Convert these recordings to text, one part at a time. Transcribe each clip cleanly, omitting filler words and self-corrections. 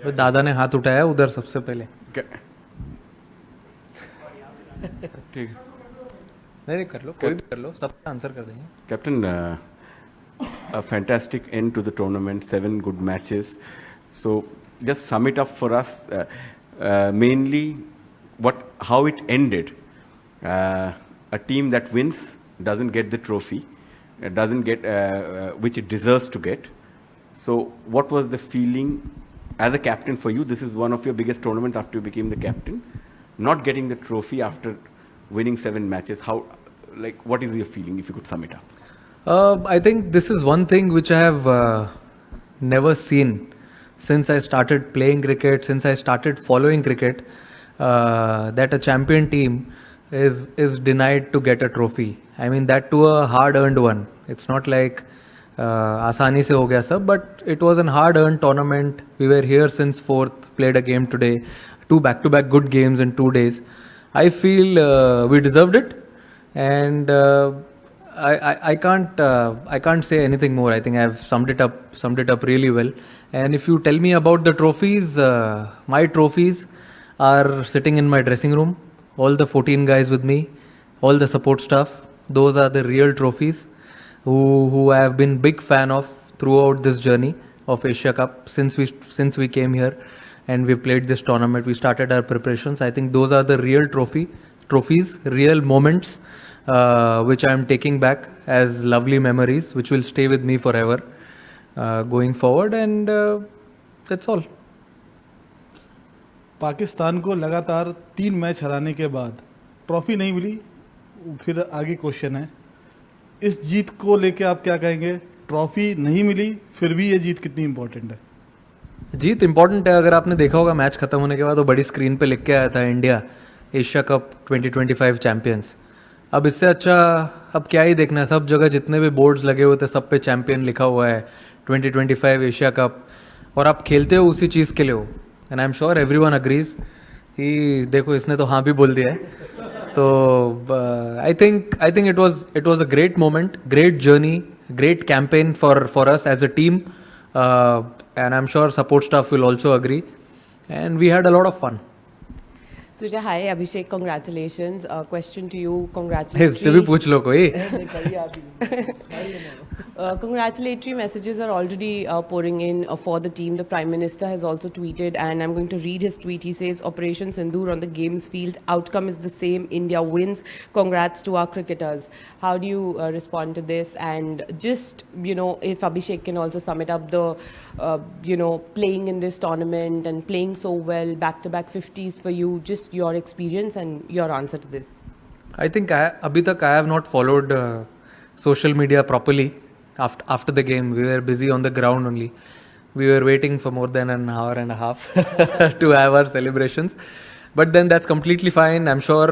तो दादा ने हाथ उठाया उधर सबसे पहले. ठीक. नहीं कर लो, कोई भी कर लो, सबका आंसर कर देंगे. Captain, a fantastic end to the tournament, 7 good matches. So just sum it up for us, mainly how it ended. A team that wins doesn't get the trophy, doesn't get which it deserves to get. So what was the feeling as a captain for you? This is one of your biggest tournaments after you became the captain. Not getting the trophy after winning 7 matches, what is your feeling if you could sum it up? I think this is one thing which I have never seen since I started playing cricket, since I started following cricket, that a champion team is denied to get a trophy. I mean, that to a hard-earned one. It's not like आसानी से हो गया सब, but it was a hard-earned tournament. We were here since 4th, played a game today, 2 back-to-back good games in 2 days. I feel we deserved it, and I can't say anything more. I think I've summed it up really well. And if you tell me about the trophies, my trophies are sitting in my dressing room. All the 14 guys with me, all the support staff. Those are the real trophies who I have been big fan of throughout this journey of Asia Cup since we came here and we played this tournament. We started our preparations. I think those are the real trophies, real moments, which I am taking back as lovely memories, which will stay with me forever going forward. And that's all. Pakistan को लगातार 3 match हराने के बाद trophy नहीं मिली. फिर आगे question है, इस जीत को लेके आप क्या कहेंगे? ट्रॉफी नहीं मिली, फिर भी ये जीत कितनी इंपॉर्टेंट है? जीत इंपॉर्टेंट है. अगर आपने देखा होगा मैच खत्म होने के बाद वो बड़ी स्क्रीन पे लिख के आया था, इंडिया एशिया कप 2025 चैंपियंस. अब इससे अच्छा अब क्या ही देखना है. सब जगह जितने भी बोर्ड्स लगे हुए थे सब पे चैंपियन लिखा हुआ है, 2025 एशिया कप, और आप खेलते हो उसी चीज़ के लिए हो. And I am sure everyone agrees कि देखो इसने तो हाँ भी बोल दिया है. तो I think it was a great moment, great journey, great campaign for us as a team, and I'm sure support staff will also agree, and we had a lot of fun. Surya, hi, Abhishek, congratulations. Question to you, Hey, congratulatory. उससे भी पूछ लो कोई. Congratulatory messages are already pouring in for the team. The Prime Minister has also tweeted, and I'm going to read his tweet. He says, Operation Sindoor on the games field. Outcome is the same. India wins. Congrats to our cricketers. How do you respond to this? And just, if Abhishek can also sum it up, the, playing in this tournament and playing so well, back-to-back 50s for you, just your experience and your answer to this. I think अभी तक I have not followed social media properly. After the game, we were busy on the ground only. We were waiting for more than an hour and a half to have our celebrations. But then that's completely fine. I'm sure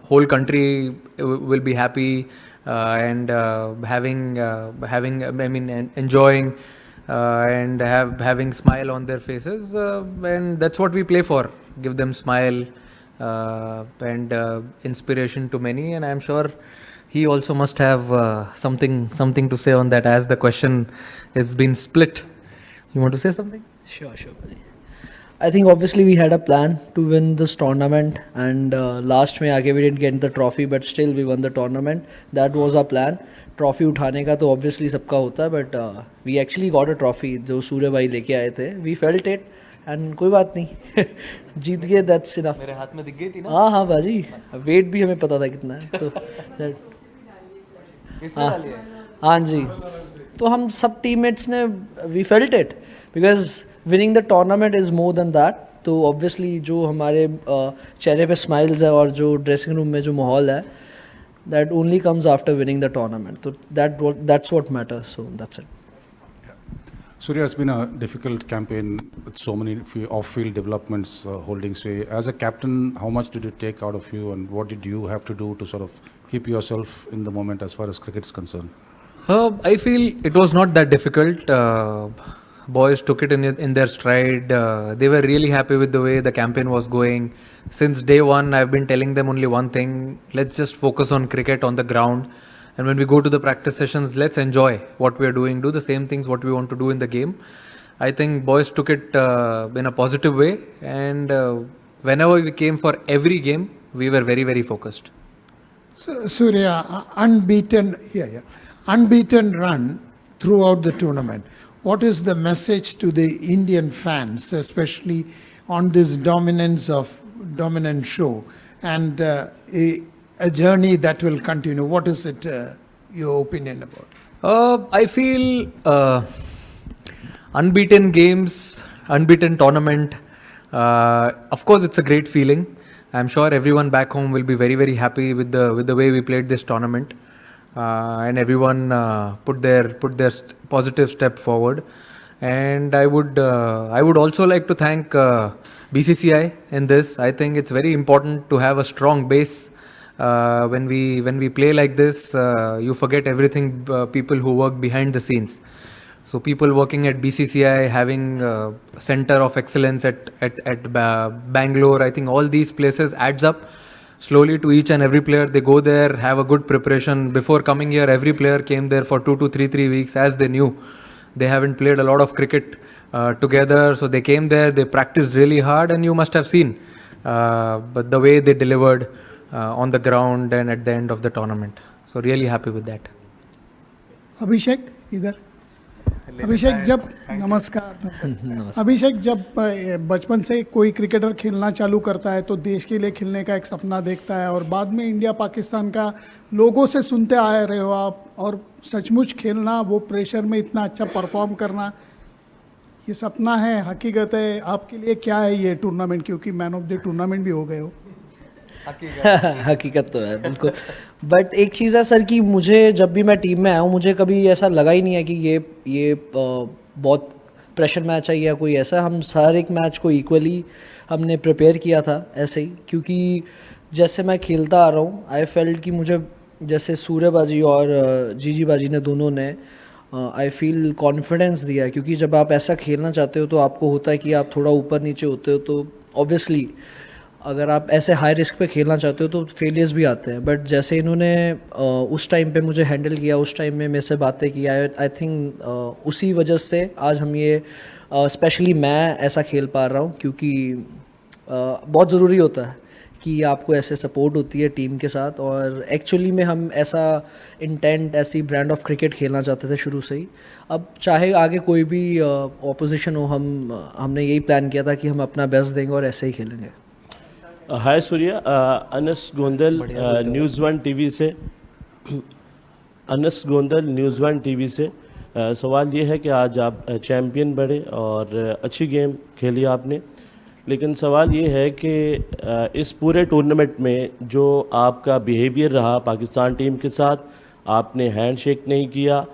whole country will be happy and enjoying and having smile on their faces. And that's what we play for. Give them smile and inspiration to many. And I'm sure he also must have something to say on that, as the question has been split. You want to say something? Sure. I think obviously we had a plan to win this tournament, and last में आगे we didn't get the trophy, but still we won the tournament. That was our plan. Trophy उठाने का तो obviously सबका होता है, but we actually got a trophy जो सूर्य भाई लेके आए थे. We felt it, and कोई बात नहीं, जीत गए. That's enough. मेरे हाथ में दिख गई थी ना. हाँ बाजी, वेट भी हमें पता था कितना है. तो हाँ जी, तो हम सब टीममेट्स ने we felt it, because winning the tournament is more than that. तो ऑब्वियसली जो हमारे चेहरे पे स्माइल्स है और जो ड्रेसिंग रूम में जो माहौल है, that only comes after winning the tournament. तो that's what matters. So that's it. Surya, it's been a difficult campaign with so many off-field developments holding sway. As a captain, how much did it take out of you, and what did you have to do to sort of keep yourself in the moment as far as cricket is concerned? I feel it was not that difficult. Boys took it in their stride. They were really happy with the way the campaign was going. Since day one, I've been telling them only one thing: let's just focus on cricket on the ground. And when we go to the practice sessions, let's enjoy what we are doing. Do the same things what we want to do in the game. I think boys took it in a positive way, and whenever we came for every game, we were very, very focused. So, Surya, unbeaten run throughout the tournament. What is the message to the Indian fans, especially on this dominant show, and a journey that will continue? What is it, your opinion about? I feel unbeaten games, unbeaten tournament. Of course, it's a great feeling. I'm sure everyone back home will be very, very happy with the way we played this tournament, and everyone put their positive step forward. And I would also like to thank BCCI in this. I think it's very important to have a strong base. When we play like this, you forget everything. People who work behind the scenes. So people working at BCCI, having a center of excellence at Bangalore, I think all these places adds up slowly to each and every player. They go there, have a good preparation. Before coming here, every player came there for 2 to 3 weeks, as they knew they haven't played a lot of cricket together. So they came there, they practiced really hard, and you must have seen but the way they delivered on the ground and at the end of the tournament. So really happy with that. अभिषेक इधर अभिषेक जब नमस्कार अभिषेक जब बचपन से कोई cricketer खेलना चालू करता है तो देश के लिए खेलने का एक सपना देखता है और बाद में इंडिया पाकिस्तान का लोगों से सुनते आ रहे हो आप और सचमुच खेलना वो प्रेशर में इतना अच्छा परफॉर्म करना ये सपना है हकीकत है आपके लिए क्या है ये टूर्नामेंट क्योंकि मैन ऑफ द टूर्नामेंट भी हो गए हो हकीकत तो है बिल्कुल बट एक चीज़ है सर कि मुझे जब भी मैं टीम में आया हूँ मुझे कभी ऐसा लगा ही नहीं है कि ये बहुत प्रेशर मैच है या कोई ऐसा हम हर एक मैच को इक्वली हमने प्रिपेयर किया था ऐसे ही क्योंकि जैसे मैं खेलता आ रहा हूँ आई फेल्ट कि मुझे जैसे सूर्यबाजी और जीजी बाजी ने दोनों ने आई फील कॉन्फिडेंस दिया क्योंकि जब आप ऐसा खेलना चाहते हो तो आपको होता है कि आप थोड़ा ऊपर नीचे होते हो तो ऑब्वियसली अगर आप ऐसे हाई रिस्क पे खेलना चाहते हो तो फेलियर्स भी आते हैं बट जैसे इन्होंने उस टाइम पे मुझे हैंडल किया उस टाइम में मेरे से बातें की आई थिंक उसी वजह से आज हम ये स्पेशली मैं ऐसा खेल पा रहा हूँ क्योंकि बहुत ज़रूरी होता है कि आपको ऐसे सपोर्ट होती है टीम के साथ और एक्चुअली में हम ऐसा इंटेंट ऐसी ब्रांड ऑफ क्रिकेट खेलना चाहते थे शुरू से ही अब चाहे आगे कोई भी ऑपोजिशन हो हमने यही प्लान किया था कि हम अपना बेस्ट देंगे और ऐसे ही खेलेंगे hi Surya Anas Gondal News One TV से Anas Gondal News One TV से सवाल ये है कि आज आप चैम्पियन बने और अच्छी गेम खेली आपने लेकिन सवाल ये है कि इस पूरे टूर्नामेंट में जो आपका बिहेवियर रहा पाकिस्तान टीम के साथ आपने हैंडशेक नहीं किया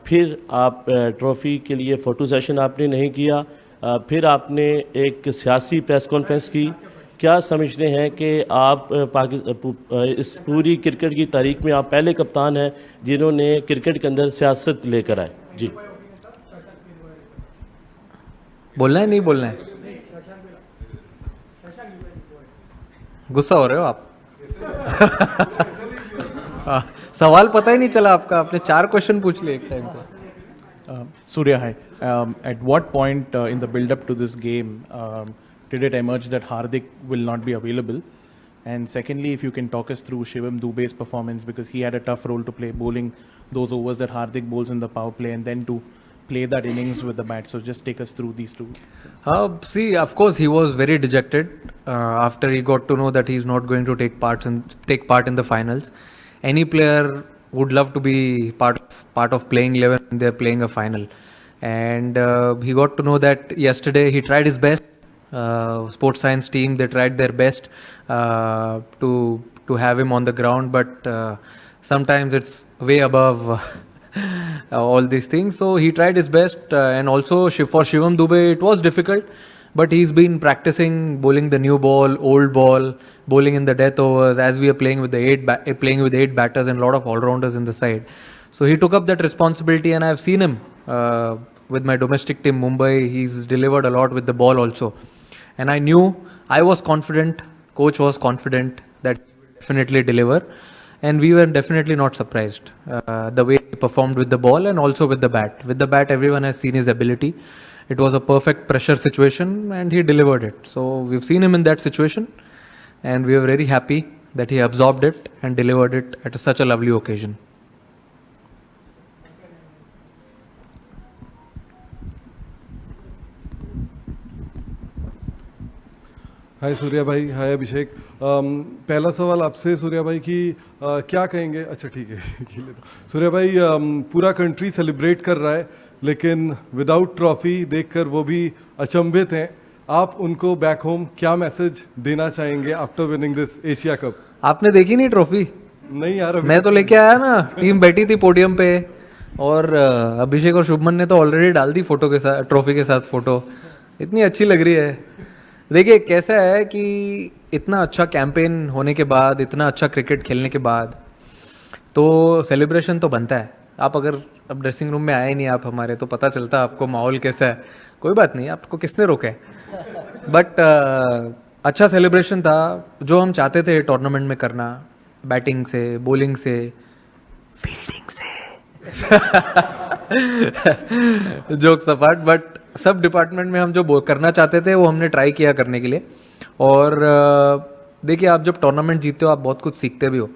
फिर आप ट्रॉफ़ी के लिए फ़ोटो सेशन आपने नहीं किया फिर आपने एक सियासी प्रेस कॉन्फ्रेंस की क्या समझते हैं कि आप इस पूरी क्रिकेट की तारीख में आप पहले कप्तान हैं जिन्होंने क्रिकेट के अंदर सियासत लेकर आए जी बोलना है नहीं बोलना है गुस्सा हो रहे हो आप सवाल पता ही नहीं चला आपका आपने 4 क्वेश्चन पूछ लिए एक टाइम पे Surya, hi. At what point in the build-up to this game did it emerge that Hardik will not be available? And secondly, if you can talk us through Shivam Dube's performance because he had a tough role to play, bowling those overs that Hardik bowls in the power play and then to play that innings with the bat. So just take us through these two. See, of course, he was very dejected after he got to know that he's not going to take part in the finals. Any player would love to be part of playing 11 when they're playing a final. And he got to know that yesterday. He tried his best. Sports science team, they tried their best to have him on the ground, but sometimes it's way above all these things. So he tried his best, and also for Shivam Dube it was difficult, but he's been practicing bowling the new ball, old ball, bowling in the death overs as we are playing with the 8 batters and a lot of all-rounders in the side. So he took up that responsibility, and I've seen him with my domestic team Mumbai. He's delivered a lot with the ball also. And I was confident, coach was confident that he would definitely deliver. And we were definitely not surprised the way he performed with the ball and also with the bat. With the bat, everyone has seen his ability. It was a perfect pressure situation and he delivered it. So we've seen him in that situation and we are very happy that he absorbed it and delivered it at such a lovely occasion. हाय सूर्या भाई, हाय अभिषेक। पहला सवाल आपसे सूर्या भाई कि क्या कहेंगे, अच्छा ठीक है खेल लेता हूं। सूर्या भाई, पूरा कंट्री सेलिब्रेट कर रहा है लेकिन विदाउट ट्रॉफी देखकर वो भी अचंभित हैं। आप उनको बैक होम क्या मैसेज देना चाहेंगे after winning this Asia cup? आपने देखी नहीं ट्रॉफी? नहीं यार, मैं तो लेके आया ना, टीम बैठी थी पोडियम पे और अभिषेक और शुभमन ने तो ऑलरेडी डाल दी फोटो के साथ, ट्रॉफी के साथ फोटो। इतनी अच्छी लग रही है। देखिए कैसा है कि इतना अच्छा कैंपेन होने के बाद, इतना अच्छा क्रिकेट खेलने के बाद तो सेलिब्रेशन तो बनता है। आप अगर अब ड्रेसिंग रूम में आए नहीं आप हमारे, तो पता चलता आपको माहौल कैसा है। कोई बात नहीं, आपको किसने रोका है। बट अच्छा सेलिब्रेशन था जो हम चाहते थे टूर्नामेंट में करना, बैटिंग से, बॉलिंग से, फील्डिंग से जोक्स अपार्ट, बट सब डिपार्टमेंट में हम जो करना चाहते थे वो हमने ट्राई किया करने के लिए। और देखिए आप जब टूर्नामेंट जीतते हो आप बहुत कुछ सीखते भी हो,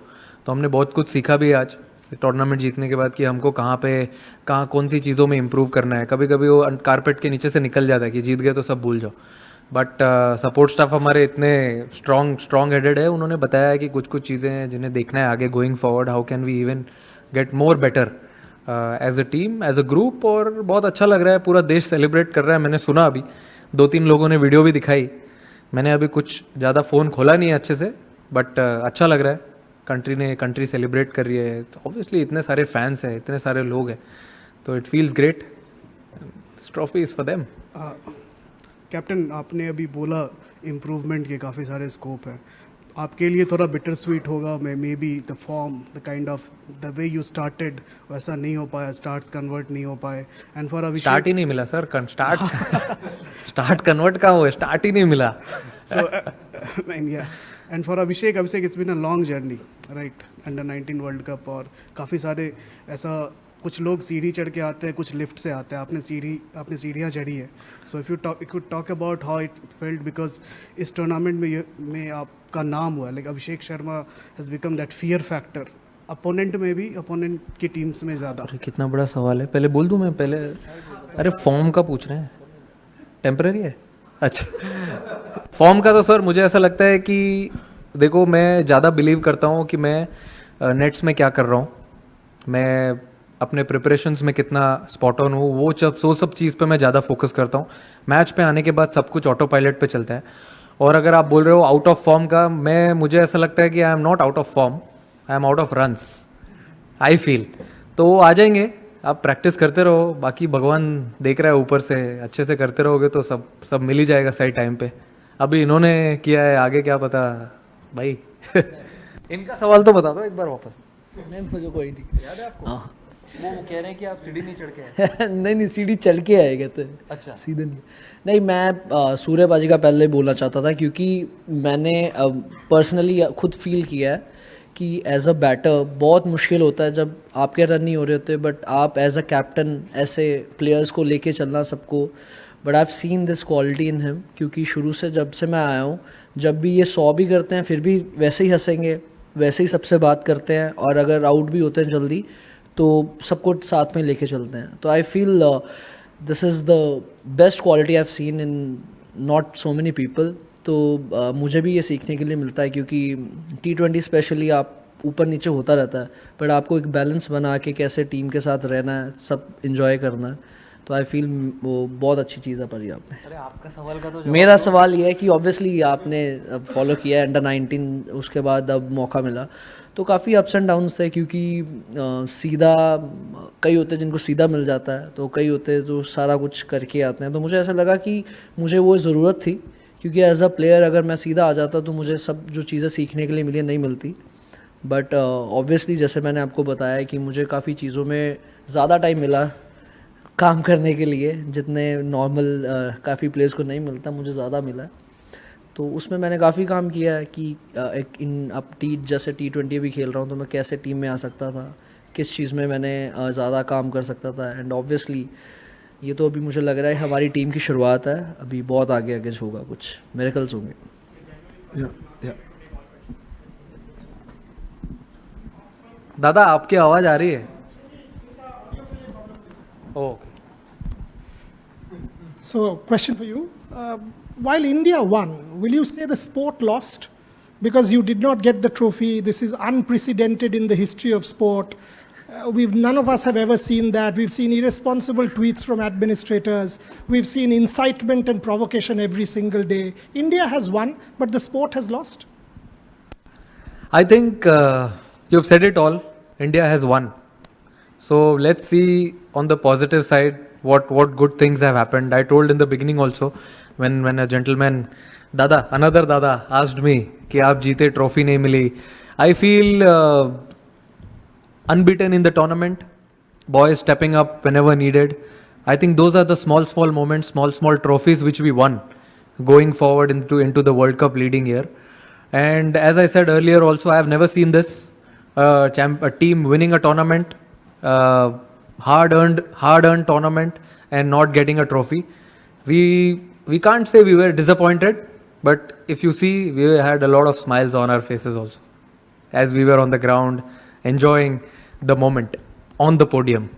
तो हमने बहुत कुछ सीखा भी आज टूर्नामेंट जीतने के बाद कि हमको कहाँ कौन सी चीज़ों में इम्प्रूव करना है। कभी कभी वो कारपेट के नीचे से निकल जाता है कि जीत गए तो सब भूल जाओ, बट सपोर्ट स्टाफ हमारे इतने स्ट्रॉन्ग हेडेड है, उन्होंने बताया है कि कुछ कुछ चीज़ें हैं जिन्हें देखना है आगे going forward, how can we even get more better as a team, as a group. और बहुत अच्छा लग रहा है, पूरा देश सेलिब्रेट कर रहा है। मैंने सुना अभी 2-3 लोगों ने वीडियो भी दिखाई, मैंने अभी कुछ ज़्यादा फ़ोन खोला नहीं है अच्छे से, बट अच्छा लग रहा है। कंट्री सेलिब्रेट कर रही है, तो ऑब्वियसली इतने सारे फैंस हैं, इतने सारे लोग हैं, तो it feels great. Trophy is for them. Captain, आपने अभी बोला इम्प्रूवमेंट के काफ़ी सारे स्कोप हैं। आपके लिए थोड़ा बिटर स्वीट होगा, may be the form, the kind of the way you started वैसा नहीं हो पाया, स्टार्ट्स कन्वर्ट नहीं हो पाए। एंड फॉर अभिषेक स्टार्ट ही नहीं मिला सर, स्टार्ट कन्वर्ट कहाँ हुआ, स्टार्ट ही नहीं मिला। So, and for Abhishek, it's been a long journey, right? Under 19 World Cup, और काफ़ी सारे ऐसा कुछ लोग सीढ़ी चढ़ के आते हैं, कुछ लिफ्ट से आते हैं। आपने सीढ़ियाँ चढ़ी है। So if you talk about how it felt, because इस टूर्नामेंट में आपका नाम हुआ, like Abhishek Sharma has become that fear factor, opponent में भी, अपोनेंट की टीम्स में ज़्यादा। अरे कितना बड़ा सवाल है, पहले बोल दूं मैं पहले? अरे फॉर्म का पूछ रहे हैं, टेम्पररी है? अच्छा फॉर्म का तो सर मुझे ऐसा लगता है कि देखो, मैं ज़्यादा बिलीव करता हूँ कि मैं नेट्स में क्या कर रहा हूँ, मैं अपने प्रिपरेशंस में कितना स्पॉट ऑन हूँ, वो सब चीज़ पे मैं ज़्यादा फोकस करता हूँ। मैच पे आने के बाद सब कुछ ऑटो पायलट पे चलता है। और अगर आप बोल रहे हो आउट ऑफ फॉर्म का, मुझे ऐसा लगता है कि I am not out of form, I am out of runs, I feel. तो आ जाएंगे, आप प्रैक्टिस करते रहो, बाकी भगवान देख रहा है ऊपर से, अच्छे से करते रहोगे तो सब मिल ही जाएगा सही टाइम पे। अभी इन्होंने किया है, आगे क्या पता भाई। इनका सवाल तो बता दो एक बार वापस। नहीं मुझे कोई नहीं याद है आपको? हाँ, वो कह रहे हैं कि आप सीढ़ी नहीं चढ़ के आए। नहीं सीढ़ी चल के आए कहते हैं। अच्छा, सीधे नहीं मैं सूर्यबाजी का पहले बोलना चाहता था, क्योंकि मैंने पर्सनली खुद फील किया है कि एज अ बैटर बहुत मुश्किल होता है जब आपके रन नहीं हो रहे होते, बट आप एज अ कैप्टन ऐसे प्लेयर्स को लेके चलना सबको। But I have seen this quality in him, क्योंकि शुरू से जब से मैं आया हूँ, जब भी ये 100 भी करते हैं फिर भी वैसे ही हंसेंगे, वैसे ही सबसे बात करते हैं, और अगर आउट भी होते हैं जल्दी तो सबको साथ में लेके चलते हैं। तो I feel this is the best quality I have seen in not so many people. तो मुझे भी ये सीखने के लिए मिलता है, क्योंकि T20 स्पेशली आप ऊपर नीचे होता रहता है, बट आपको एक बैलेंस बना के कैसे टीम के साथ रहना है, सब इंजॉय करना है। तो आई फील वो बहुत अच्छी चीज़ है परी आप में। अरे आपका सवाल का तो मेरा सवाल ये है कि ऑब्वियसली आपने फॉलो किया है अंडर 19, उसके बाद अब मौका मिला, तो काफ़ी अप्स एंड डाउन्स थे, क्योंकि सीधा कई होते हैं जिनको सीधा मिल जाता है, तो कई होते हैं जो सारा कुछ करके आते हैं। तो मुझे ऐसा लगा कि मुझे वो ज़रूरत थी, क्योंकि एज अ प्लेयर अगर मैं सीधा आ जाता तो मुझे सब जो चीज़ें सीखने के लिए मिली नहीं मिलती। बट ऑब्वियसली जैसे मैंने आपको बताया कि मुझे काफ़ी चीज़ों में ज़्यादा टाइम मिला काम करने के लिए, जितने नॉर्मल काफ़ी प्लेयर्स को नहीं मिलता, मुझे ज़्यादा मिला। तो उसमें मैंने काफ़ी काम किया है कि अब जैसे T20 भी खेल रहा हूँ तो मैं कैसे टीम में आ सकता था, किस चीज़ में मैंने ज़्यादा काम कर सकता था। एंड ऑब्वियसली ये तो अभी मुझे लग रहा है हमारी टीम की शुरुआत है, अभी बहुत आगे आगे होगा, कुछ मिरेकल्स होंगे. दादा आपकी आवाज आ रही है? Okay. So, question for you. While India won, will you say the sport lost? Because you did not get the trophy. This is unprecedented in the history of sport. None of us have ever seen that. We've seen irresponsible tweets from administrators. We've seen incitement and provocation every single day. India has won, but the sport has lost. I think you've said it all. India has won. So let's see on the positive side what good things have happened. I told in the beginning also when a gentleman, another Dada asked me कि आप जीते trophy नहीं मिली. I feel unbeaten in the tournament. Boys stepping up whenever needed. I think those are the small moments, small trophies which we won going forward into the World Cup leading year. And as I said earlier also, I have never seen this a team winning a tournament, hard-earned tournament and not getting a trophy. We can't say we were disappointed, but if you see, we had a lot of smiles on our faces also as we were on the ground enjoying the moment on the podium.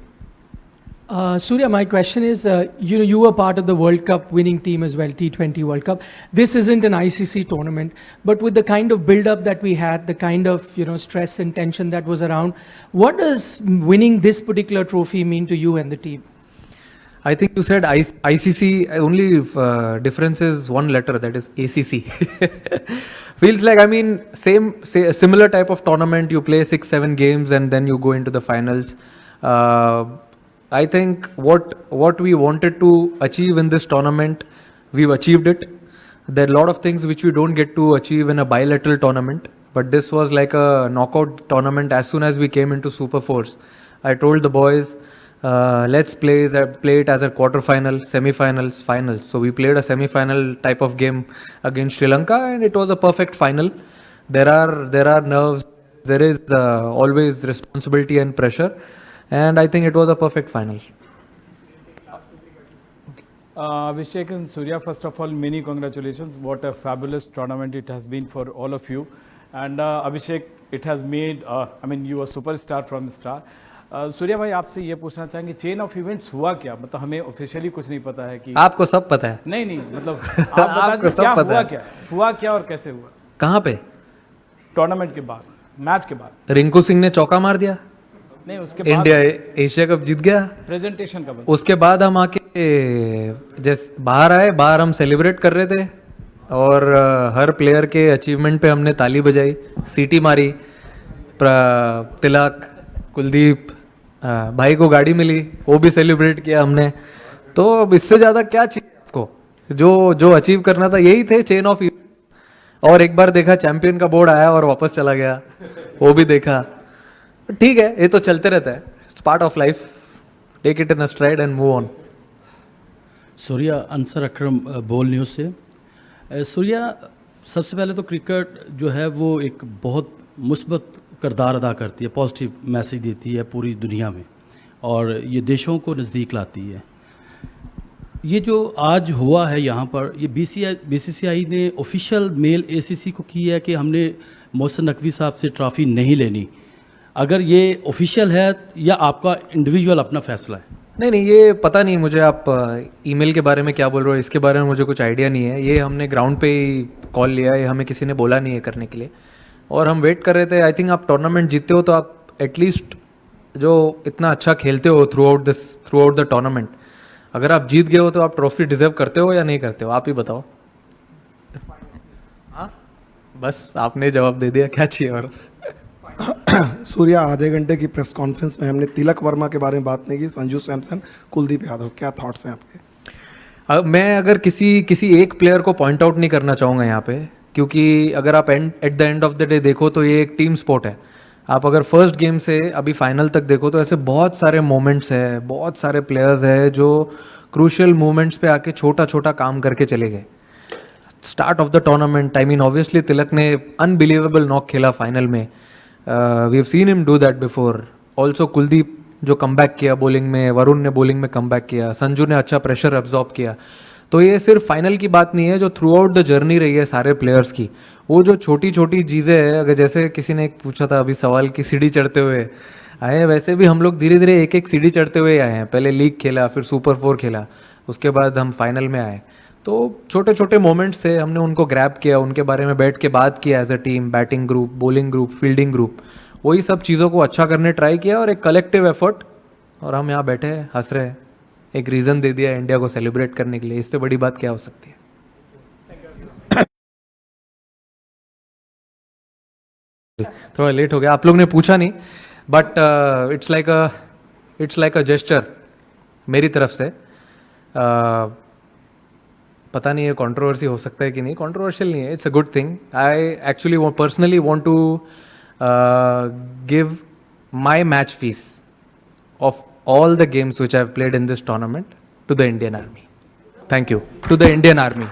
Surya, my question is, you were part of the World Cup winning team as well, T20 World Cup. This isn't an ICC tournament, but with the kind of build-up that we had, the kind of stress and tension that was around, what does winning this particular trophy mean to you and the team? I think you said ICC, only difference is one letter, that is ACC. Feels like, similar type of tournament, you play 6-7 games and then you go into the finals. I think what we wanted to achieve in this tournament, we've achieved it. There are a lot of things which we don't get to achieve in a bilateral tournament, but this was like a knockout tournament. As soon as we came into Super Force, I told the boys, let's play it as a quarter-final, semi-finals, finals. So we played a semi-final type of game against Sri Lanka and it was a perfect final. There are nerves, there is always responsibility and pressure. And I think it was a perfect final. Abhishek and Surya, first of all, many congratulations. What a fabulous tournament it has been for all of you. And Abhishek, it has made, you are superstar from star. Surya भाई आपसे ये पूछना चाहेंगे chain of events हुआ क्या, मतलब हमें officially कुछ नहीं पता है कि आपको सब पता है? नहीं मतलब आप बता दीजिए हुआ क्या और कैसे हुआ? कहाँ पे? टूर्नामेंट के बाद, मैच के बाद रिंकू सिंह ने चौका मार दिया, नहीं उसके बाद इंडिया एशिया कप जीत गया, प्रेजेंटेशन का उसके बाद हम आके जैसे बाहर हम सेलिब्रेट कर रहे थे और हर प्लेयर के अचीवमेंट पे हमने ताली बजाई, सीटी मारी, तिलक, कुलदीप, भाई को गाड़ी मिली, वो भी सेलिब्रेट किया हमने. तो अब इससे ज्यादा क्या चाहिए आपको? जो अचीव करना था यही थे चेन ऑफ इवेंट. और एक बार देखा चैंपियन का बोर्ड आया और वापस चला गया, वो भी देखा. ठीक है, ये तो चलते रहता है, it's part of life. Take it in a stride and move on. Surya, Ansar Akram, Bol News से. सूर्या, सबसे पहले तो क्रिकेट जो है वो एक बहुत मुस्बत किरदार अदा करती है, पॉजिटिव मैसेज देती है पूरी दुनिया में और ये देशों को नज़दीक लाती है. ये जो आज हुआ है यहाँ पर, ये बीसीसीआई ने ऑफिशियल मेल एसीसी को किया है कि हमने मोहसिन नकवी साहब से ट्रॉफी नहीं लेनी. अगर ये ऑफिशियल है या आपका इंडिविजुअल अपना फैसला है? नहीं, ये पता नहीं मुझे. आप ईमेल के बारे में क्या बोल रहे हो, इसके बारे में मुझे कुछ आइडिया नहीं है. ये हमने ग्राउंड पे ही कॉल लिया है, हमें किसी ने बोला नहीं है करने के लिए और हम वेट कर रहे थे. आई थिंक आप टूर्नामेंट जीतते हो तो आप एटलीस्ट जो इतना अच्छा खेलते हो थ्रू आउट द टूर्नामेंट, अगर आप जीत गए हो तो आप ट्रॉफी डिजर्व करते हो या नहीं करते हो, आप ही बताओ. हाँ, बस आपने जवाब दे दिया, क्या चाहिए और. सूर्या, आधे घंटे की प्रेस कॉन्फ्रेंस में हमने तिलक वर्मा के बारे में बात नहीं की, संजू सैमसन, कुलदीप यादव, क्या थॉट्स हैं आपके? मैं अगर किसी एक प्लेयर को पॉइंट आउट नहीं करना चाहूँगा यहाँ पे, क्योंकि अगर आप at the end of the day देखो तो ये एक टीम स्पोर्ट है. आप अगर फर्स्ट गेम से अभी फाइनल तक देखो तो ऐसे बहुत सारे मोमेंट्स है, बहुत सारे प्लेयर्स है जो क्रूशियल मोमेंट्स पे आके छोटा काम करके चले गए. Start off the tournament, obviously Tilak ने अनबिलीवेबल नॉक खेला फाइनल में. We have seen him do that before. Also Kuldeep जो कमबैक किया बॉलिंग में, वरुण ने बॉलिंग में कमबैक किया, संजू ने अच्छा प्रेशर एब्जॉर्ब किया। तो ये सिर्फ फाइनल की बात नहीं है, जो थ्रू आउट द जर्नी रही है सारे प्लेयर्स की, वो जो छोटी छोटी चीज़ें हैं, अगर जैसे किसी ने पूछा था अभी सवाल की सीढ़ी चढ़ते हुए आए हैं, वैसे भी हम लोग धीरे धीरे एक एक सीढ़ी चढ़ते हुए आए हैं। पहले लीग खेला, फिर सुपर 4 खेला, उसके बाद हम फाइनल में आए। तो छोटे छोटे मोमेंट्स थे, हमने उनको ग्रैब किया, उनके बारे में बैठ के बात किया as a team, batting group, bowling group, fielding group, वही सब चीज़ों को अच्छा करने ट्राई किया और एक कलेक्टिव एफर्ट, और हम यहाँ बैठे हैं, हंस रहे हैं, एक रीज़न दे दिया इंडिया को सेलिब्रेट करने के लिए। इससे बड़ी बात क्या हो सकती है? थोड़ा लेट हो गया, आप लोग ने पूछा नहीं, but it's like a gesture मेरी तरफ से। पता नहीं ये कंट्रोवर्सी हो सकता है कि नहीं, कंट्रोवर्शियल नहीं है, it's a good thing. I actually personally want to give my match fee of all the games which I have played in this tournament to the Indian Army. Thank you. To the Indian Army.